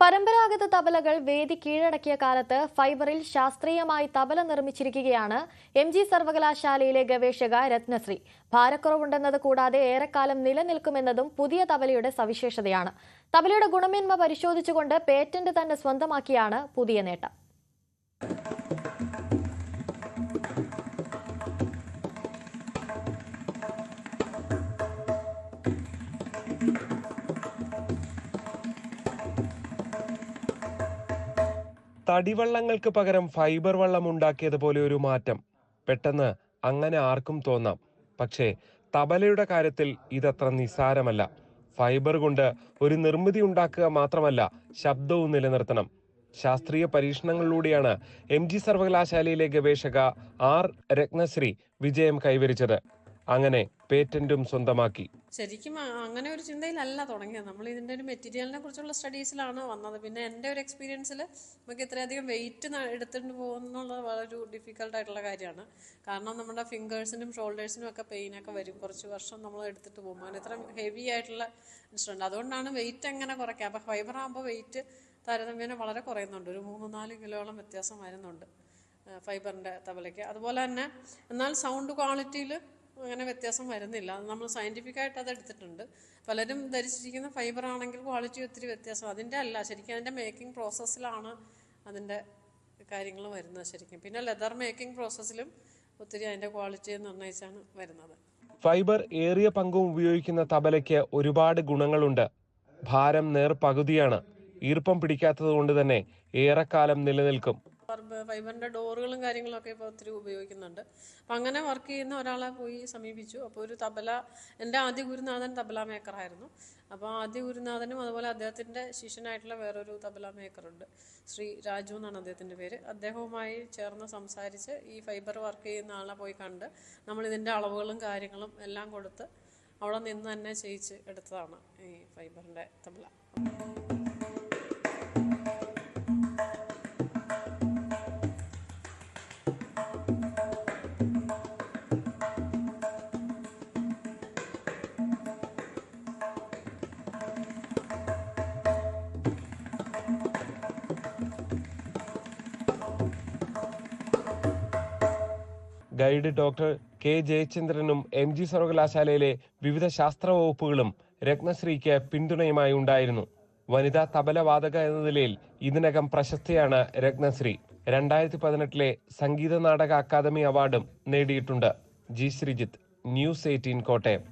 പരമ്പരാഗത തബലകൾ വേദി കീഴടക്കിയ കാലത്ത് ഫൈബറിൽ ശാസ്ത്രീയമായി തബല നിർമ്മിച്ചിരിക്കുകയാണ് എംജി സർവകലാശാലയിലെ ഗവേഷക രത്നശ്രീ. ഭാരക്കുറവുണ്ടെന്നത് കൂടാതെ ഏറെക്കാലം നിലനിൽക്കുമെന്നതും പുതിയ തബലയുടെ സവിശേഷതയാണ്. തബലയുടെ ഗുണമേന്മ പരിശോധിച്ചുകൊണ്ട് പേറ്റന്റ് തന്നെ സ്വന്തമാക്കിയാണ് പുതിയ നേട്ടം. തടിവള്ളങ്ങൾക്ക് പകരം ഫൈബർ വള്ളം ഉണ്ടാക്കിയതുപോലെ ഒരു മാറ്റം. പെട്ടെന്ന് അങ്ങനെ ആർക്കും തോന്നാം. പക്ഷേ തബലയുടെ കാര്യത്തിൽ ഇതത്ര നിസ്സാരമല്ല. ഫൈബർ കൊണ്ട് ഒരു നിർമ്മിതി ഉണ്ടാക്കുക മാത്രമല്ല, ശബ്ദവും നിലനിർത്തണം. ശാസ്ത്രീയ പരീക്ഷണങ്ങളിലൂടെയാണ് എംജി സർവകലാശാലയിലെ ഗവേഷക ആർ രത്നശ്രീ വിജയം കൈവരിച്ചത്. അങ്ങനെ പേറ്റന്റും സ്വന്തമാക്കി. ശരിക്കും അങ്ങനെ ഒരു ചിന്തയിലല്ല തുടങ്ങിയത്. നമ്മൾ ഇതിൻ്റെ ഒരു മെറ്റീരിയലിനെ കുറിച്ചുള്ള സ്റ്റഡീസിലാണ് വന്നത്. പിന്നെ എൻ്റെ ഒരു എക്സ്പീരിയൻസിൽ നമുക്ക് ഇത്രയധികം വെയിറ്റ് എടുത്തിട്ട് പോകുന്നുള്ളത് വളരെ ഡിഫിക്കൽട്ടായിട്ടുള്ള കാര്യമാണ്. കാരണം നമ്മുടെ ഫിംഗേഴ്സിനും ഷോൾഡേഴ്സിനും ഒക്കെ പെയിനൊക്കെ വരും. കുറച്ച് വർഷം നമ്മൾ എടുത്തിട്ട് പോകുമ്പോൾ അങ്ങനെ ഇത്ര ഹെവി ആയിട്ടുള്ള ഇൻസ്ട്രുമെൻ്റ്. അതുകൊണ്ടാണ് വെയിറ്റ് എങ്ങനെ കുറയ്ക്കുക. അപ്പോൾ ഫൈബർ ആകുമ്പോൾ വെയിറ്റ് താരതമ്യേന വളരെ കുറയുന്നുണ്ട്. ഒരു 3-4 കിലോളം വ്യത്യാസം വരുന്നുണ്ട് ഫൈബറിൻ്റെ തബലയ്ക്ക്. അതുപോലെ തന്നെ എന്നാൽ സൗണ്ട് ക്വാളിറ്റിയിൽ അങ്ങനെ വ്യത്യാസം വരുന്നില്ല. നമ്മൾ സയൻറ്റിഫിക്കായിട്ട് അത് എടുത്തിട്ടുണ്ട്. പലരും ധരിച്ചിരിക്കുന്ന ഫൈബർ ആണെങ്കിൽ ക്വാളിറ്റി ഒത്തിരി വ്യത്യാസം. അതിൻ്റെ അല്ല, ശരിക്കും അതിൻ്റെ മേക്കിംഗ് പ്രോസസ്സിലാണ് അതിൻ്റെ കാര്യങ്ങൾ വരുന്നത് ശരിക്കും. പിന്നെ ലെതർ മേക്കിംഗ് പ്രോസസ്സിലും ഒത്തിരി അതിൻ്റെ ക്വാളിറ്റി നിർണ്ണയിച്ചാണ് വരുന്നത്. ഫൈബർ ഏറിയ പങ്കും ഉപയോഗിക്കുന്ന തബലയ്ക്ക് ഒരുപാട് ഗുണങ്ങളുണ്ട്. ഭാരം പകുതിയാണ്. ഈർപ്പം പിടിക്കാത്തത് കൊണ്ട് തന്നെ ഏറെക്കാലം നിലനിൽക്കും. ഫൈബറിൻ്റെ ഡോറുകളും കാര്യങ്ങളൊക്കെ ഇപ്പോൾ ഒത്തിരി ഉപയോഗിക്കുന്നുണ്ട്. അപ്പം അങ്ങനെ വർക്ക് ചെയ്യുന്ന ഒരാളെ പോയി സമീപിച്ചു. അപ്പോൾ ഒരു തബല, എൻ്റെ ആദ്യ ഗുരുനാഥൻ തബല മേക്കറായിരുന്നു. അപ്പോൾ ആദ്യ ഗുരുനാഥനും അതുപോലെ അദ്ദേഹത്തിൻ്റെ ശിഷ്യനായിട്ടുള്ള വേറൊരു തബല മേക്കറുണ്ട്, ശ്രീ രാജു എന്നാണ് അദ്ദേഹത്തിൻ്റെ പേര്. അദ്ദേഹവുമായി ചേർന്ന് സംസാരിച്ച് ഈ ഫൈബർ വർക്ക് ചെയ്യുന്ന ആളെ പോയി കണ്ട് നമ്മളിതിൻ്റെ അളവുകളും കാര്യങ്ങളും എല്ലാം കൊടുത്ത് അവിടെ നിന്ന് തന്നെ ചെയ്യിച്ച് എടുത്തതാണ് ഈ ഫൈബറിൻ്റെ തബല. ഗൈഡ് ഡോക്ടർ കെ ജയചന്ദ്രനും എംജി സർവകലാശാലയിലെ വിവിധ ശാസ്ത്ര വകുപ്പുകളും രത്നശ്രീക്ക് പിന്തുണയുമായി ഉണ്ടായിരുന്നു. വനിതാ തബലവാദക എന്ന നിലയിൽ ഇതിനകം പ്രശസ്തയാണ് രത്നശ്രീ. 2018 സംഗീത നാടക അക്കാദമി അവാർഡും നേടിയിട്ടുണ്ട്. G Sreejith, news 18 Kottayam.